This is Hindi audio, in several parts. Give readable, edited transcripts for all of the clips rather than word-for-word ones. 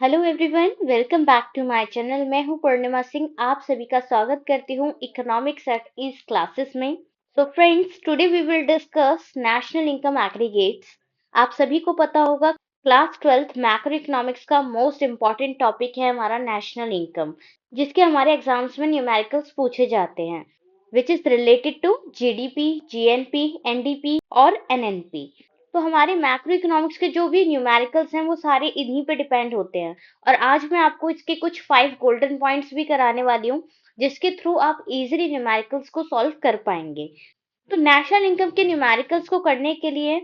Hello everyone, welcome back to my channel. मैं हूं पूर्णिमा सिंह। आप सभी का स्वागत करती हूं इकोनॉमिक्स एट ईज क्लासेस में। So friends, today we will discuss national income aggregates. आप सभी को पता होगा क्लास 12th मैक्रो इकोनॉमिक्स का मोस्ट इम्पॉर्टेंट टॉपिक है हमारा नेशनल इनकम, जिसके हमारे एग्जाम्स में न्यूमेरिकल्स पूछे जाते हैं, which is related to GDP, GNP, NDP और एनएनपी। तो हमारे मैक्रो इकोनॉमिक्स के जो भी न्यूमेरिकल्स हैं वो सारे इन्हीं पे डिपेंड होते हैं। और आज मैं आपको इसके कुछ 5 गोल्डन पॉइंट्स भी कराने वाली हूँ, जिसके थ्रू आप इजीली न्यूमेरिकल्स को सॉल्व कर पाएंगे। तो नेशनल इनकम के न्यूमेरिकल्स को करने के लिए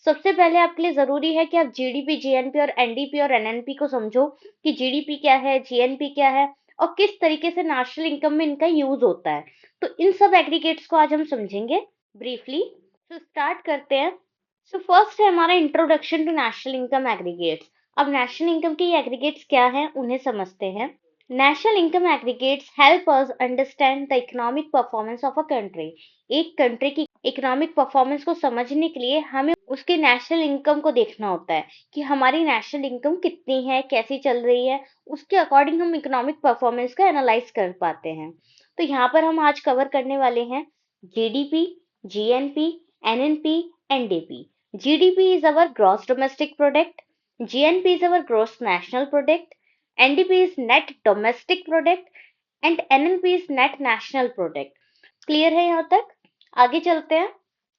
सबसे पहले आपके लिए जरूरी है कि आप जीडीपी, जीएनपी और एनडीपी और एनएनपी को समझो कि जीडीपी क्या है, जीएनपी क्या है और किस तरीके से नेशनल इनकम में इनका यूज होता है। तो इन सब एग्रीगेट्स को आज हम समझेंगे ब्रीफली। तो स्टार्ट करते हैं। सो फर्स्ट है हमारा introduction to national income aggregates. अब नेशनल इनकम के ये एग्रीगेट्स क्या हैं उन्हें समझते हैं। National income aggregates help us understand the economic performance of a country. एक कंट्री की इकोनॉमिक परफॉर्मेंस को समझने के लिए हमें उसके नेशनल इनकम को देखना होता है कि हमारी नेशनल इनकम कितनी है, कैसी चल रही है। उसके अकॉर्डिंग हम इकोनॉमिक परफॉर्मेंस का एनालाइज कर पाते हैं। तो यहाँ पर हम आज कवर करने वाले हैं GDP, GNP, NNP, NDP. GDP is our gross domestic product, GNP is our gross national product, NDP is net domestic product and NNP is net national product. Clear है यहाँ तक? आगे चलते हैं।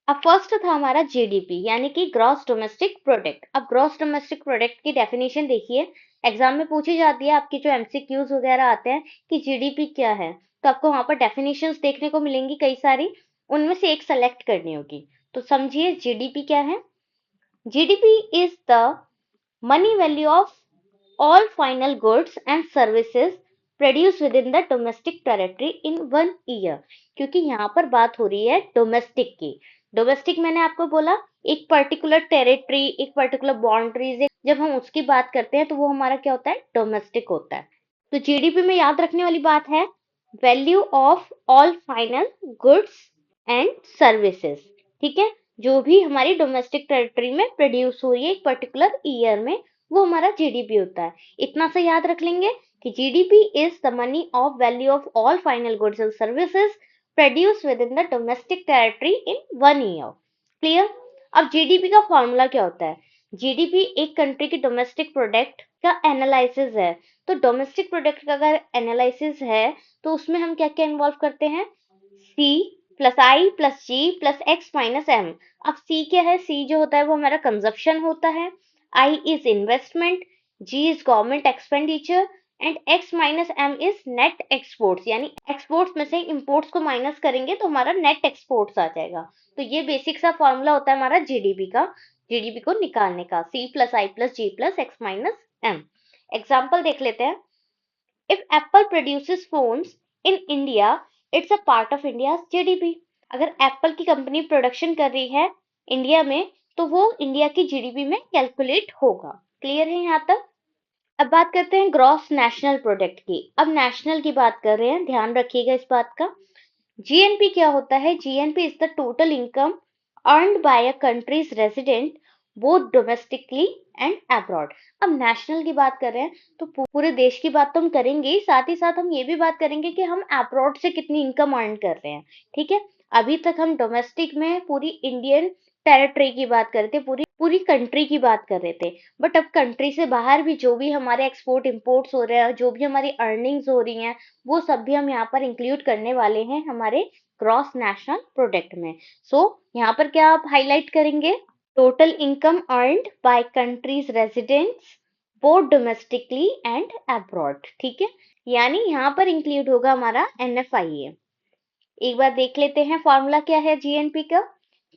अब फर्स्ट था हमारा जीडीपी यानी कि ग्रॉस डोमेस्टिक प्रोडक्ट। अब ग्रॉस डोमेस्टिक प्रोडक्ट की डेफिनेशन देखिए, एग्जाम में पूछी जाती है, आपकी जो एमसीक्यूज वगैरह आते हैं कि जीडीपी क्या है, तो आपको वहां पर डेफिनेशंस देखने को मिलेंगी कई सारी, उनमें से एक सेलेक्ट करनी होगी। तो समझिए जीडीपी क्या है। GDP is the money value of all final goods and services produced within the domestic territory in 1 year। क्योंकि यहाँ पर बात हो रही है डोमेस्टिक की। डोमेस्टिक मैंने आपको बोला एक पर्टिकुलर टेरिटरी, एक पर्टिकुलर बाउंड्रीज, जब हम उसकी बात करते हैं तो वो हमारा क्या होता है, डोमेस्टिक होता है। तो जीडीपी में याद रखने वाली बात है value of all final goods and services. ठीक है, जो भी हमारी डोमेस्टिक टेरिटरी में प्रोड्यूस हो रही है एक पर्टिकुलर ईयर में, वो हमारा जीडीपी होता है। इतना सा याद रख लेंगे कि GDP is the money of value of all final goods and services produce with in the domestic territory in 1 year। Clear? अब जीडीपी का फॉर्मूला क्या होता है? जीडीपी एक कंट्री की डोमेस्टिक प्रोडक्ट का एनालिसिस है। तो डोमेस्टिक प्रोडक्ट का अगर एनालिसिस है तो उसमें हम क्या क्या इन्वॉल्व करते हैं? सी plus I plus G plus X minus M. अब सी क्या है? सी जो होता है वो हमारा कंजप्शन होता है, I is investment, G is government expenditure and X minus M is net exports. यानी एक्सपोर्ट्स में से इंपोर्ट्स को माइनस करेंगे तो हमारा नेट एक्सपोर्ट्स आ जाएगा। तो ये बेसिक सा फॉर्मूला होता है हमारा जीडीपी का, जीडीपी को निकालने का, C plus I plus G plus X minus M. Example देख लेते हैं। If Apple produces phones in India, it's a part of India's GDP। अगर एप्पल की कंपनी प्रोडक्शन कर रही है इंडिया में तो वो इंडिया की जीडीपी में कैलकुलेट होगा। क्लियर है यहाँ तक? अब बात करते हैं ग्रॉस नेशनल प्रोडक्ट की। अब नेशनल की बात कर रहे हैं, ध्यान रखिएगा इस बात का। जीएनपी क्या होता है? GNP is the total income earned bye a countries resident both domestically and abroad. अब नेशनल की बात कर रहे हैं तो पूरे देश की बात तो हम करेंगे ही, साथ ही साथ हम ये भी बात करेंगे कि हम अब्रॉड से कितनी इनकम अर्न कर रहे हैं। ठीक है, अभी तक हम डोमेस्टिक में पूरी इंडियन टेरिटरी की बात कर रहे थे, पूरी पूरी कंट्री की बात कर रहे थे। बट अब कंट्री से बाहर भी जो भी हमारे एक्सपोर्ट इंपोर्ट्स हो रहे हैं, जो भी हमारी अर्निंग्स हो रही हैं, वो सब भी हम यहाँ पर इंक्लूड करने वाले हैं हमारे ग्रॉस नेशनल प्रोडक्ट में। सो यहाँ पर क्या आप हाईलाइट करेंगे? Total income earned bye countries residents both domestically and abroad. ठीक है, यानी यहाँ पर इंक्लूड होगा हमारा एनएफआईए। एक बार देख लेते हैं फॉर्मूला क्या है जीएनपी का।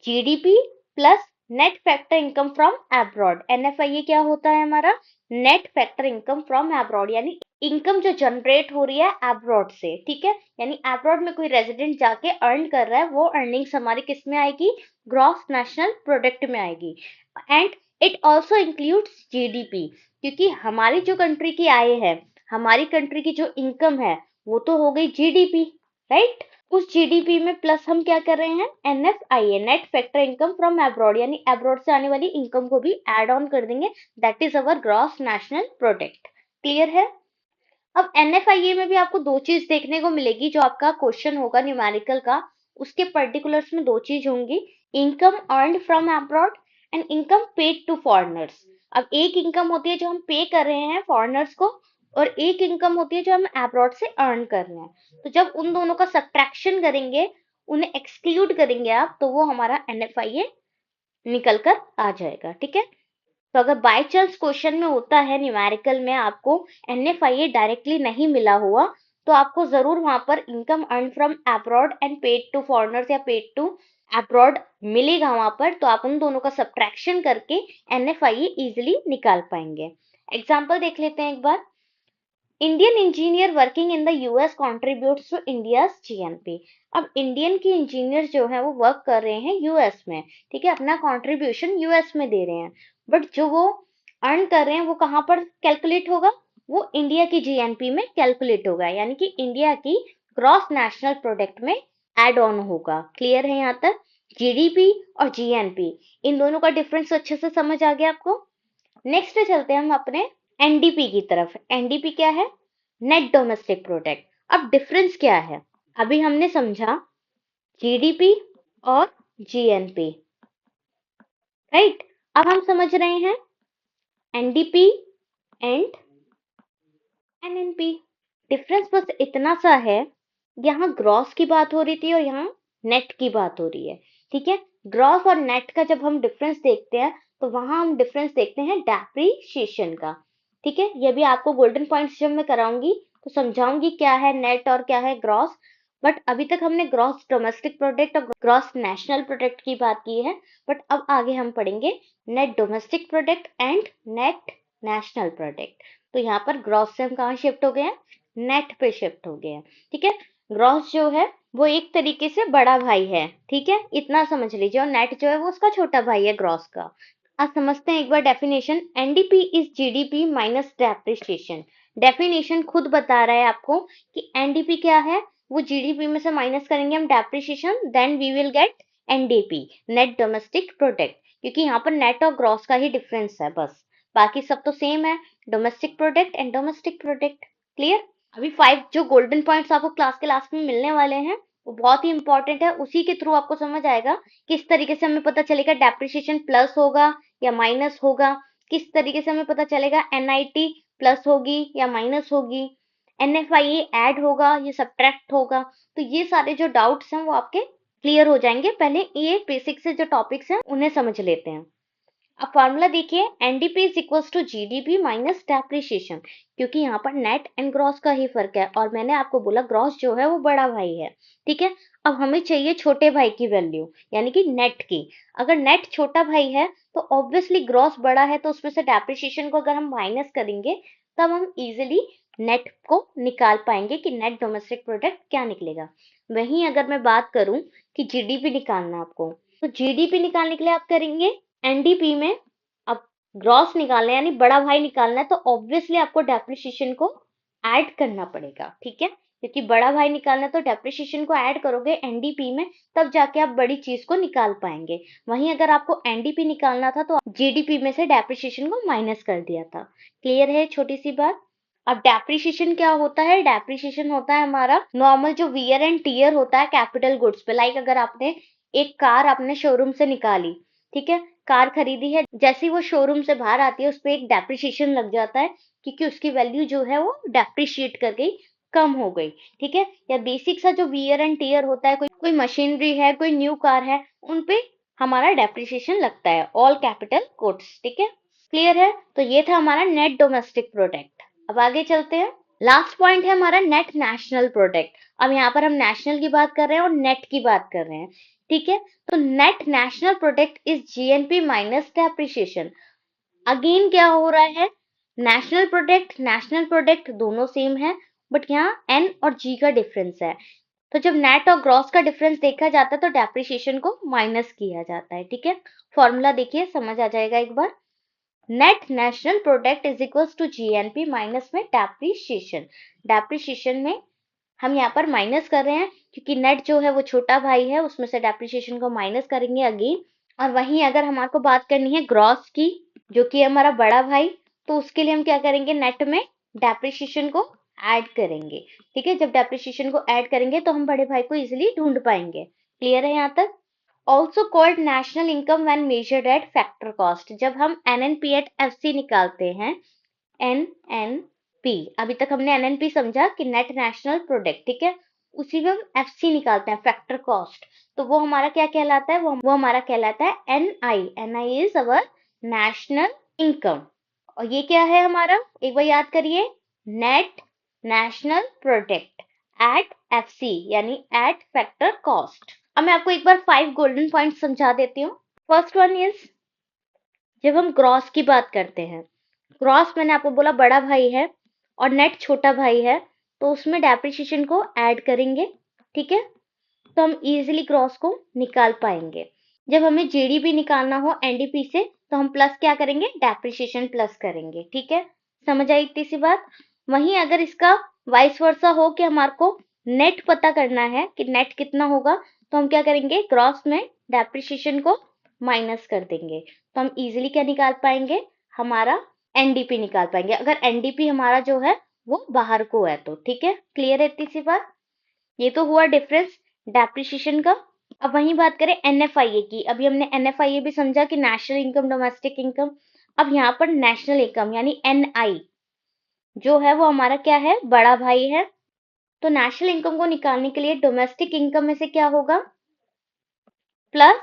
GDP plus net factor income from abroad. NFIA क्या होता है हमारा? Net factor income from abroad, यानी इनकम जो जनरेट हो रही है अब्रॉड से। ठीक है, यानी अब्रॉड में कोई रेजिडेंट जाके अर्न कर रहा है, वो अर्निंग्स हमारी किस में आएगी? ग्रॉस नेशनल प्रोडक्ट में आएगी। And it also includes GDP, क्योंकि हमारी जो कंट्री की आय है, हमारी कंट्री की जो इनकम है, वो तो हो गई जीडीपी, राइट? उस जीडीपी में प्लस हम क्या कर रहे हैं? NFIA, net factor income from abroad, यानी अब्रॉड से आने वाली इनकम को भी ऐड ऑन कर देंगे। That is our gross national product. Clear है? अब एनएफआईए में भी आपको दो चीज देखने को मिलेगी, जो आपका क्वेश्चन होगा न्यूमेरिकल का, उसके पर्टिकुलर्स में दो चीज होंगी, income earned from abroad and income paid to foreigners. अब एक इनकम होती है जो हम पे कर रहे हैं फॉरेनर्स को, और एक इनकम होती है जो हम अब्रॉड से अर्न कर रहे हैं। तो जब उन दोनों का सब्ट्रैक्शन करेंगे, उन्हें एक्सक्लूड करेंगे आप, तो वो हमारा एनएफआईए निकल कर आ जाएगा। ठीक है? तो अगर बाय चांस क्वेश्चन में होता है न्यूमेरिकल में आपको एनएफआईए डायरेक्टली नहीं मिला हुआ, तो आपको जरूर वहां पर income earn from abroad and paid to foreigners या पेड टू अब्रॉड मिलेगा वहां पर, तो आप उन दोनों का सब्ट्रैक्शन करके एनएफआईए इजिली निकाल पाएंगे। एग्जाम्पल देख लेते हैं एक बार। Indian engineer working in the US contributes to India's GNP. अब इंडियन की इंजीनियर जो है वो वर्क कर रहे हैं यूएस में, ठीक है, अपना कॉन्ट्रीब्यूशन यूएस में दे रहे हैं, बट जो वो अर्न कर रहे हैं वो कहाँ पर कैलकुलेट होगा? वो इंडिया की जीएनपी में कैलकुलेट होगा, यानी कि इंडिया की ग्रॉस नेशनल प्रोडक्ट में एड ऑन होगा। क्लियर है यहाँ तक? जीडीपी और जीएनपी, इन दोनों का डिफरेंस अच्छे से समझ आ गया आपको? नेक्स्ट चलते हैं हम अपने एनडीपी की तरफ। एनडीपी क्या है? Net domestic product. अब डिफरेंस क्या है? अभी हमने समझा जीडीपी और जीएनपी, राइट? अब हम समझ रहे हैं एनडीपी एंड एनएनपी। डिफरेंस बस इतना सा है, यहाँ ग्रॉस की बात हो रही थी और यहाँ नेट की बात हो रही है। ठीक है? ग्रॉस और नेट का जब हम डिफरेंस देखते हैं, तो वहां हम डिफरेंस देखते हैं डेप्रीशिएशन का। ठीक है? ये भी आपको गोल्डन पॉइंट्स जब मैं कराऊंगी तो समझाऊंगी क्या है नेट और क्या है ग्रॉस। बट अभी तक हमने ग्रॉस डोमेस्टिक प्रोडक्ट और ग्रॉस नेशनल प्रोडक्ट की बात की है, बट अब आगे हम पढ़ेंगे net domestic product and net national product. तो यहाँ पर ग्रॉस से हम कहाँ शिफ्ट हो गए हैं? नेट पे शिफ्ट हो गए हैं। ठीक है? ग्रॉस जो है वो एक तरीके से बड़ा भाई है, ठीक है, इतना समझ लीजिए, और नेट जो है वो उसका छोटा भाई है ग्रॉस का। आज समझते हैं एक बार definition. NDP is GDP minus depreciation. Definition खुद बता रहा है आपको कि एनडीपी क्या है, वो जीडीपी में से माइनस करेंगे हम depreciation, then we will get NDP, net domestic product. क्योंकि यहाँ पर नेट और ग्रॉस का ही डिफरेंस है बस, बाकी सब तो सेम है, domestic product and domestic product. Clear? अभी 5 जो गोल्डन पॉइंट्स आपको क्लास के लास्ट में मिलने वाले हैं, वो बहुत ही इंपॉर्टेंट है, उसी के थ्रू आपको समझ आएगा किस तरीके से हमें पता चलेगा डेप्रिसिएशन प्लस होगा या माइनस होगा, किस तरीके से हमें पता चलेगा एनआईटी प्लस होगी या माइनस होगी, एनएफआईए ऐड होगा या सब्ट्रैक्ट होगा। तो ये सारे जो डाउट्स हैं वो आपके क्लियर हो जाएंगे। पहले ये बेसिक से जो टॉपिक्स हैं उन्हें समझ लेते हैं। अब फॉर्मूला देखिए, NDP is equals to GDP minus depreciation. क्योंकि यहाँ पर नेट एंड ग्रॉस का ही फर्क है, और मैंने आपको बोला ग्रॉस जो है वो बड़ा भाई है। ठीक है? अब हमें चाहिए छोटे भाई की वैल्यू, यानी कि नेट की। अगर नेट छोटा भाई है तो ऑब्वियसली ग्रॉस बड़ा है, तो उसमें से डेप्रिसिएशन को अगर हम माइनस करेंगे, तब हम इजिली नेट को निकाल पाएंगे कि नेट डोमेस्टिक प्रोडक्ट क्या निकलेगा। वहीं अगर मैं बात करूं कि जीडीपी निकालना आपको, तो जीडीपी निकालने के लिए आप करेंगे एनडीपी में, अब ग्रॉस निकालना है यानी बड़ा भाई निकालना है, तो ऑब्वियसली आपको डेप्रिसिएशन को ऐड करना पड़ेगा। ठीक है? क्योंकि बड़ा भाई निकालना है तो डेप्रिसिएशन को ऐड करोगे एनडीपी में, तब जाके आप बड़ी चीज को निकाल पाएंगे। वहीं अगर आपको एनडीपी निकालना था तो जीडीपी में से डेप्रिसिएशन को माइनस कर दिया था। क्लियर है? छोटी सी बात। अब डेप्रिसिएशन क्या होता है? डेप्रिसिएशन होता है हमारा नॉर्मल जो वियर एंड टीयर होता है कैपिटल गुड्स पे। लाइक अगर आपने एक कार अपने शोरूम से निकाली, ठीक है, कार खरीदी है, जैसे ही वो शोरूम से बाहर आती है उस पर एक डेप्रिसिएशन लग जाता है, क्योंकि उसकी वैल्यू जो है वो डेप्रिशिएट कर गई, कम हो गई। ठीक है? या बेसिक सा जो वियर एंड टीयर होता है, कोई कोई मशीनरी है, कोई न्यू कार है, उन पे हमारा डेप्रिसिएशन लगता है, ऑल कैपिटल गुड्स। ठीक है? क्लियर है? तो ये था हमारा नेट डोमेस्टिक प्रोडक्ट। अब आगे चलते हैं। लास्ट पॉइंट है हमारा नेट नेशनल प्रोडक्ट। अब यहाँ पर हम नेशनल की बात कर रहे हैं और नेट की बात कर रहे हैं। ठीक है? तो net national product is GNP minus depreciation. Again क्या हो रहा है? नेशनल प्रोडक्ट दोनों सेम है, बट यहाँ एन और जी का डिफरेंस है। तो जब नेट और ग्रॉस का डिफरेंस देखा जाता है तो डेप्रिसिएशन को माइनस किया जाता है। ठीक है? फॉर्मूला देखिए, समझ आ जाएगा एक बार। Net national product is equals to GNP minus में डेप्रिसिएशन। डेप्रिसिएशन में हम यहाँ पर माइनस कर रहे हैं क्योंकि नेट जो है वो छोटा भाई है, उसमें से डेप्रिसिएशन को माइनस करेंगे अगेन। और वहीं अगर हमारे बात करनी है ग्रॉस की, जो कि हमारा बड़ा भाई, तो उसके लिए हम क्या करेंगे, नेट में डेप्रिसिएशन को ऐड करेंगे। ठीक है, जब डेप्रिसिएशन को ऐड करेंगे तो हम बड़े भाई को इजिली ढूंढ पाएंगे। क्लियर है यहाँ तक? Also called national income when measured eight factor cost. जब हम एनएनपी एट एफसी निकालते हैं, एनएनपी, अभी तक हमने एनएनपी समझा कि नेट नेशनल प्रोडक्ट, ठीक है, उसी में हम एफसी निकालते हैं, फैक्टर कॉस्ट, तो वो हमारा क्या कहलाता है? वो हमारा कहलाता है NI. NI is our national income. और ये क्या है हमारा? एक बार याद करिए, net national product at FC, यानी एट फैक्टर कॉस्ट। अब मैं आपको एक बार 5 गोल्डन पॉइंट समझा देती हूँ। फर्स्ट वन इज, जब हम ग्रॉस की बात करते हैं, ग्रॉस मैंने आपको बोला बड़ा भाई है और नेट छोटा भाई है, तो उसमें डेप्रिसिएशन को ऐड करेंगे। ठीक है, तो हम इजीली ग्रॉस को निकाल पाएंगे। जब हमें जीडीपी निकालना हो एनडीपी से, तो हम प्लस क्या करेंगे? डेप्रिसिएशन प्लस करेंगे। ठीक है, समझ आई इतनी सी बात? वहीं अगर इसका वाइस वर्सा हो कि हमारे को नेट पता करना है कि नेट कितना होगा, तो हम क्या करेंगे? ग्रॉस में डेप्रिसिएशन को माइनस कर देंगे, तो हम इजीली क्या निकाल पाएंगे? हमारा एनडीपी निकाल पाएंगे, अगर एनडीपी हमारा जो है वो बाहर को है तो। ठीक है, क्लियर है इतनी सी बात? ये तो हुआ डिफरेंस डेप्रिसिएशन का। अब वही बात करें एनएफआईए की। अभी हमने एनएफआईए भी समझा कि नेशनल इनकम, डोमेस्टिक इनकम। अब यहाँ पर नेशनल इनकम यानी एनआई जो है वो हमारा क्या है? बड़ा भाई है। तो नेशनल इनकम को निकालने के लिए डोमेस्टिक इनकम में से क्या होगा? प्लस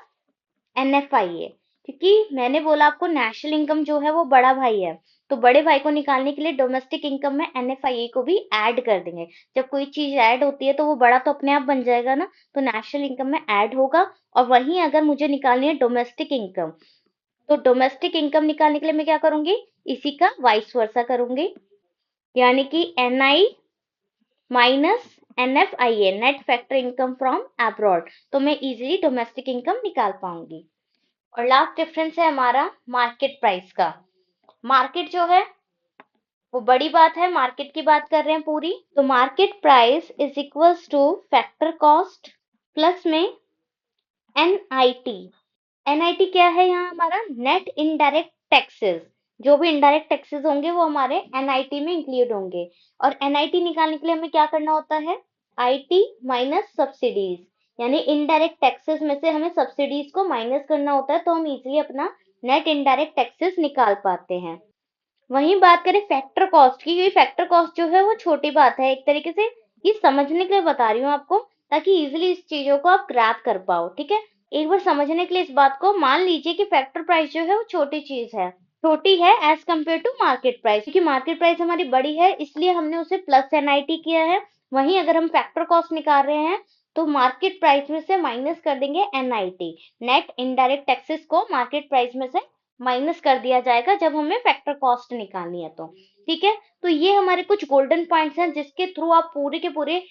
एनएफआईए, क्योंकि मैंने बोला आपको नेशनल इनकम जो है वो बड़ा भाई है, तो बड़े भाई को निकालने के लिए डोमेस्टिक इनकम में एनएफआईए को भी ऐड कर देंगे। जब कोई चीज ऐड होती है तो वो बड़ा तो अपने आप बन जाएगा ना, तो नेशनल इनकम में ऐड होगा। और वहीं अगर मुझे निकालनी है डोमेस्टिक इनकम, तो डोमेस्टिक इनकम निकालने के लिए मैं क्या करूंगी? इसी का वाइस वर्सा करूंगी, यानी कि NI minus NFIA, net factor income from abroad, तो मैं इजीली डोमेस्टिक इनकम निकाल पाऊंगी। और लास्ट डिफरेंस है हमारा मार्केट प्राइस का। मार्केट जो है वो बड़ी बात है, मार्केट की बात कर रहे हैं पूरी, तो market price is equals two factor cost plus में एनआईटी। एनआईटी क्या है? यहाँ हमारा नेट इनडायरेक्ट टैक्सेस। जो भी इनडायरेक्ट टैक्सेस होंगे वो हमारे एनआईटी में इंक्लूड होंगे। और एनआईटी निकालने के लिए हमें क्या करना होता है? आईटी माइनस सब्सिडीज, यानी इनडायरेक्ट टैक्सेस में से हमें सब्सिडीज को माइनस करना होता है, तो हम इजीली अपना नेट इनडायरेक्ट टैक्सेस निकाल पाते हैं। वहीं बात करें फैक्टर कॉस्ट की, ये फैक्टर कॉस्ट जो है वो छोटी बात है, एक तरीके से ये समझने के लिए बता रही हूँ आपको, ताकि इजीली इस चीजों को आप ग्रैब कर पाओ। ठीक है, एक बार समझने के लिए इस बात को, मान लीजिए कि फैक्टर प्राइस जो है वो छोटी चीज है, छोटी है as compare to market price, क्योंकि मार्केट प्राइस हमारी बड़ी है इसलिए हमने उसे प्लस एनआईटी किया है। वहीं अगर हम फैक्टर कॉस्ट निकाल रहे हैं तो मार्केट प्राइस में से माइनस कर देंगे एनआईटी, नेट इनडायरेक्ट टैक्सेस को मार्केट प्राइस में से माइनस कर दिया जाएगा जब हमें फैक्टर कॉस्ट निकालनी है तो। ठीक है, तो ये हमारे कुछ गोल्डन पॉइंट्स हैं जिसके थ्रू आप पूरे के पूरे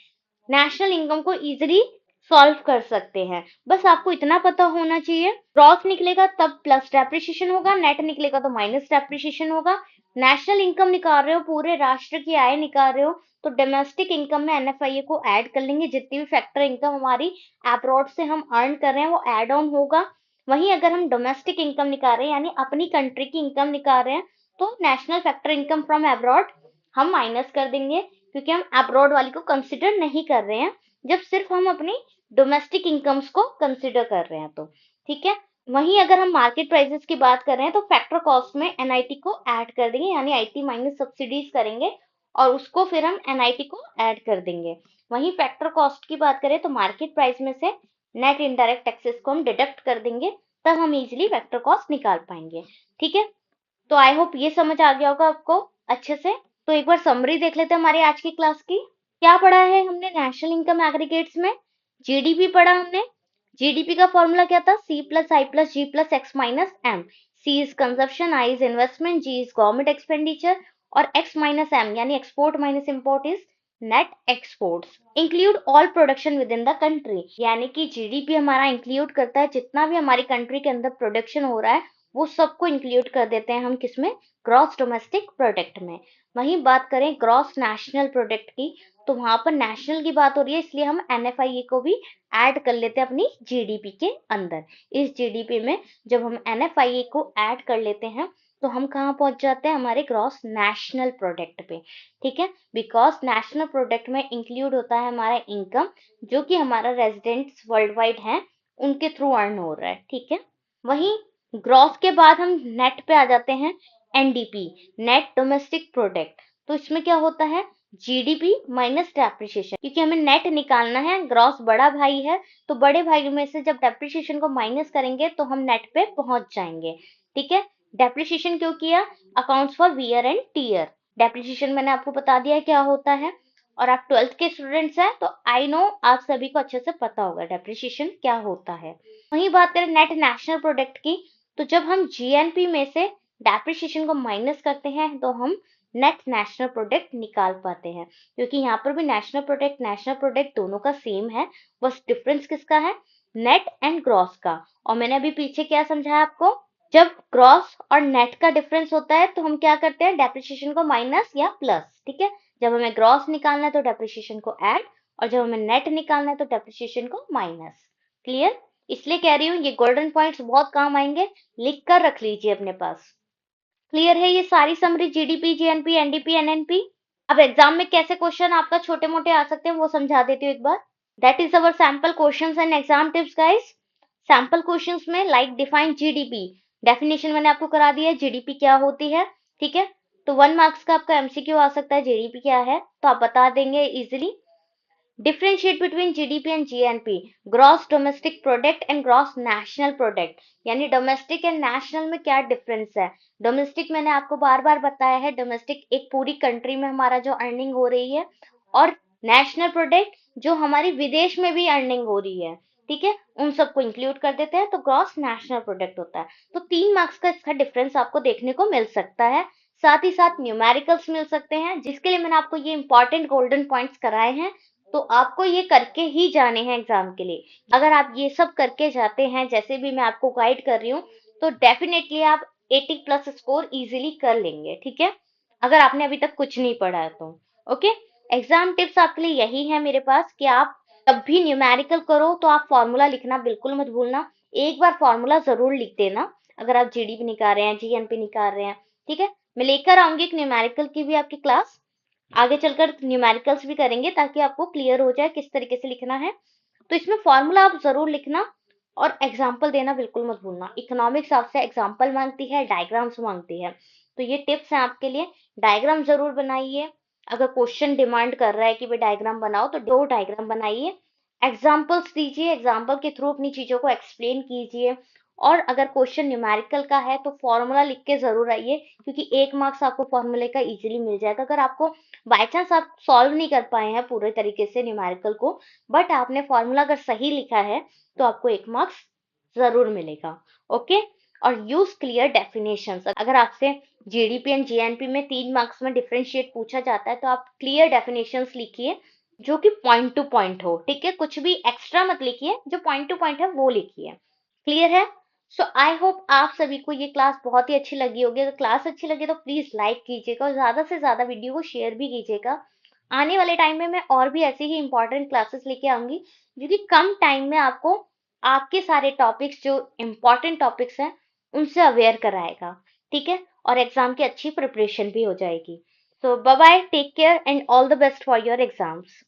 नेशनल इनकम को इजीली सॉल्व कर सकते हैं। बस आपको इतना पता होना चाहिए, ग्रॉस निकलेगा तब प्लस डेप्रिसिएशन होगा, नेट निकलेगा तो माइनस डेप्रिसिएशन होगा। नेशनल इनकम निकाल रहे हो, पूरे राष्ट्र की आय निकाल रहे हो, तो डोमेस्टिक इनकम में एनएफआईए को ऐड कर लेंगे। जितनी भी फैक्टर इनकम हमारी अब्रॉड से हम अर्न कर रहे हैं वो ऐड ऑन होगा। वहीं अगर हम डोमेस्टिक इनकम निकाल रहे हैं यानी अपनी कंट्री की इनकम निकाल रहे हैं, तो national factor income from abroad हम माइनस कर देंगे, क्योंकि हम अब्रॉड वाली को कंसिडर नहीं कर रहे हैं, जब सिर्फ हम अपनी डोमेस्टिक इनकम्स को कंसिडर कर रहे हैं तो। ठीक है, वहीं अगर हम मार्केट प्राइसेस की बात कर रहे हैं तो फैक्टर कॉस्ट में एनआईटी को ऐड कर देंगे, यानी आईटी माइनस सब्सिडीज करेंगे और उसको फिर हम एनआईटी को ऐड कर देंगे। वहीं फैक्टर कॉस्ट की बात करें तो मार्केट प्राइस में से नेट इनडायरेक्ट टैक्सेस को हम डिडक्ट कर देंगे, तब हम इजीली फैक्टर कॉस्ट निकाल पाएंगे। ठीक है, तो आई होप ये समझ आ गया होगा आपको अच्छे से। तो एक बार समरी देख लेते हैं हमारी आज की क्लास की। क्या पढ़ा है हमने नेशनल इनकम एग्रीगेट्स में? जीडीपी पढ़ा हमने। जीडीपी का फॉर्मूला क्या था? C plus I plus G plus X minus M. C is consumption, I is investment, G is government expenditure और एक्स माइनस एम यानी export minus import is net exports. Include all production within the country, यानी कि जीडीपी हमारा इंक्लूड करता है जितना भी हमारी कंट्री के अंदर प्रोडक्शन हो रहा है वो सबको इंक्लूड कर देते हैं हम किसमें? ग्रॉस डोमेस्टिक प्रोडक्ट में। वहीं बात करें ग्रॉस नेशनल प्रोडक्ट की, तो वहां पर नेशनल की बात हो रही है इसलिए हम एनएफआईए को भी ऐड कर लेते हैं अपनी जीडीपी के अंदर। इस जीडीपी में जब हम एनएफआईए को ऐड कर लेते हैं तो हम कहाँ पहुंच जाते हैं, हमारे ग्रॉस नेशनल प्रोडक्ट पे। ठीक है, बिकॉज नेशनल प्रोडक्ट में इंक्लूड होता है हमारा इनकम, जो कि हमारा रेजिडेंट्स वर्ल्ड वाइड है उनके थ्रू अर्न हो रहा है। ठीक है, वहीं ग्रॉस के बाद हम नेट पे आ जाते हैं, एनडीपी, नेट डोमेस्टिक प्रोडक्ट। तो इसमें क्या होता है, जीडीपी माइनस डेप्रिसिएशन, क्योंकि हमें नेट निकालना है, ग्रॉस बड़ा भाई है, तो बड़े भाई में से जब डेप्रिसिएशन को माइनस करेंगे तो हम नेट पे पहुंच जाएंगे। ठीक है, डेप्रिसिएशन क्यों किया, accounts for wear and tear. Depreciation मैंने आपको बता दिया क्या होता है, और आप 12th के स्टूडेंट्स हैं तो आई नो आप सभी को अच्छे से पता होगा डेप्रिसिएशन क्या होता है। वहीं बात करें नेट नेशनल प्रोडक्ट की, तो जब हम जीएनपी में से डेप्रिसिएशन को माइनस करते हैं तो हम नेट नेशनल प्रोडक्ट निकाल पाते हैं, क्योंकि यहाँ पर भी नेशनल प्रोडक्ट दोनों का सेम है, बस डिफरेंस किसका है, नेट एंड ग्रॉस का। और मैंने अभी पीछे क्या समझाया आपको, जब ग्रॉस और नेट का डिफरेंस होता है तो हम क्या करते हैं, डेप्रिसिएशन को माइनस या प्लस। ठीक है, जब हमें ग्रॉस निकालना है तो डेप्रिसिएशन को ऐड, और जब हमें नेट निकालना है तो डेप्रिसिएशन को माइनस। क्लियर, इसलिए कह रही हूँ ये गोल्डन पॉइंट्स बहुत काम आएंगे, लिख कर रख लीजिए अपने पास। क्लियर है ये सारी summary, GDP, GNP, NDP, NNP. अब एग्जाम में कैसे क्वेश्चन आपका छोटे मोटे आ सकते हैं वो समझा देती हूँ एक बार। That is our sample questions and exam tips guys. Sample questions में लाइक डिफाइन जीडीपी, डेफिनेशन मैंने आपको करा दिया है, जीडीपी क्या होती है। ठीक है, तो 1 मार्क्स का आपका एमसीक्यू आ सकता है, जीडीपी क्या है, तो आप बता देंगे easily. Differentiate between GDP and GNP, gross domestic product and gross national product, यानी डोमेस्टिक एंड नेशनल में क्या डिफरेंस है। डोमेस्टिक मैंने आपको बार बार बताया है, डोमेस्टिक एक पूरी कंट्री में हमारा जो अर्निंग हो रही है, और नेशनल प्रोडक्ट जो हमारी विदेश में भी अर्निंग हो रही है। ठीक है, उन सबको इंक्लूड कर देते हैं तो ग्रॉस नेशनल प्रोडक्ट होता है। तो 3 मार्क्स का इसका डिफरेंस आपको देखने को मिल सकता है, साथ ही साथ न्यूमेरिकल्स मिल सकते हैं, जिसके लिए मैंने आपको ये इंपॉर्टेंट गोल्डन पॉइंट्स कराए हैं। तो आपको ये करके ही जाने हैं एग्जाम के लिए। अगर आप ये सब करके जाते हैं जैसे भी मैं आपको गाइड कर रही हूँ, तो डेफिनेटली आप 80 प्लस स्कोर इजीली कर लेंगे। ठीक है, अगर आपने अभी तक कुछ नहीं पढ़ा है तो। ओके, एग्जाम टिप्स आपके लिए यही है मेरे पास कि आप जब भी न्यूमेरिकल करो तो आप फॉर्मूला लिखना बिल्कुल मत भूलना, एक बार फॉर्मूला जरूर लिख देना। अगर आप जीडीपी निकाल रहे हैं, जीएनपी निकाल रहे हैं, ठीक है, मैं लेकर आऊंगी एक न्यूमेरिकल की भी आपकी क्लास, आगे चलकर न्यूमेरिकल्स भी करेंगे ताकि आपको क्लियर हो जाए किस तरीके से लिखना है। तो इसमें फॉर्मूला आप जरूर लिखना, और एग्जाम्पल देना बिल्कुल मत भूलना। इकोनॉमिक्स आपसे एग्जाम्पल मांगती है, डायग्राम्स मांगती है, तो ये टिप्स हैं आपके लिए। डायग्राम जरूर बनाइए, अगर क्वेश्चन डिमांड कर रहा है कि भाई डायग्राम बनाओ तो 2 डायग्राम बनाइए, एग्जाम्पल्स दीजिए, एग्जाम्पल के थ्रू अपनी चीजों को एक्सप्लेन कीजिए। और अगर क्वेश्चन न्यूमेरिकल का है तो फॉर्मूला लिख के जरूर आइए, क्योंकि 1 मार्क्स आपको फॉर्मूले का इजीली मिल जाएगा। अगर आपको बाय चांस आप सॉल्व नहीं कर पाए हैं पूरे तरीके से न्यूमेरिकल को, बट आपने फॉर्मूला अगर सही लिखा है तो आपको 1 मार्क्स जरूर मिलेगा। ओके, और यूज क्लियर डेफिनेशंस। अगर आपसे जीडीपी एंड जीएनपी में 3 मार्क्स में डिफरेंशिएट पूछा जाता है तो आप क्लियर डेफिनेशंस लिखिए, जो कि पॉइंट टू पॉइंट हो। ठीक है, कुछ भी एक्स्ट्रा मत लिखिए, जो पॉइंट टू पॉइंट है वो लिखिए। क्लियर है, सो आई होप आप सभी को ये क्लास बहुत ही अच्छी लगी होगी। अगर क्लास अच्छी लगी तो प्लीज लाइक कीजिएगा, और ज्यादा से ज्यादा वीडियो को शेयर भी कीजिएगा। आने वाले टाइम में मैं और भी ऐसी ही इंपॉर्टेंट क्लासेस लेके आऊंगी, जो कि कम टाइम में आपको आपके सारे टॉपिक्स जो इंपॉर्टेंट टॉपिक्स हैं उनसे अवेयर कराएगा। ठीक है, और एग्जाम की अच्छी प्रिपरेशन भी हो जाएगी। So bye bye, take care and all the best for your exams.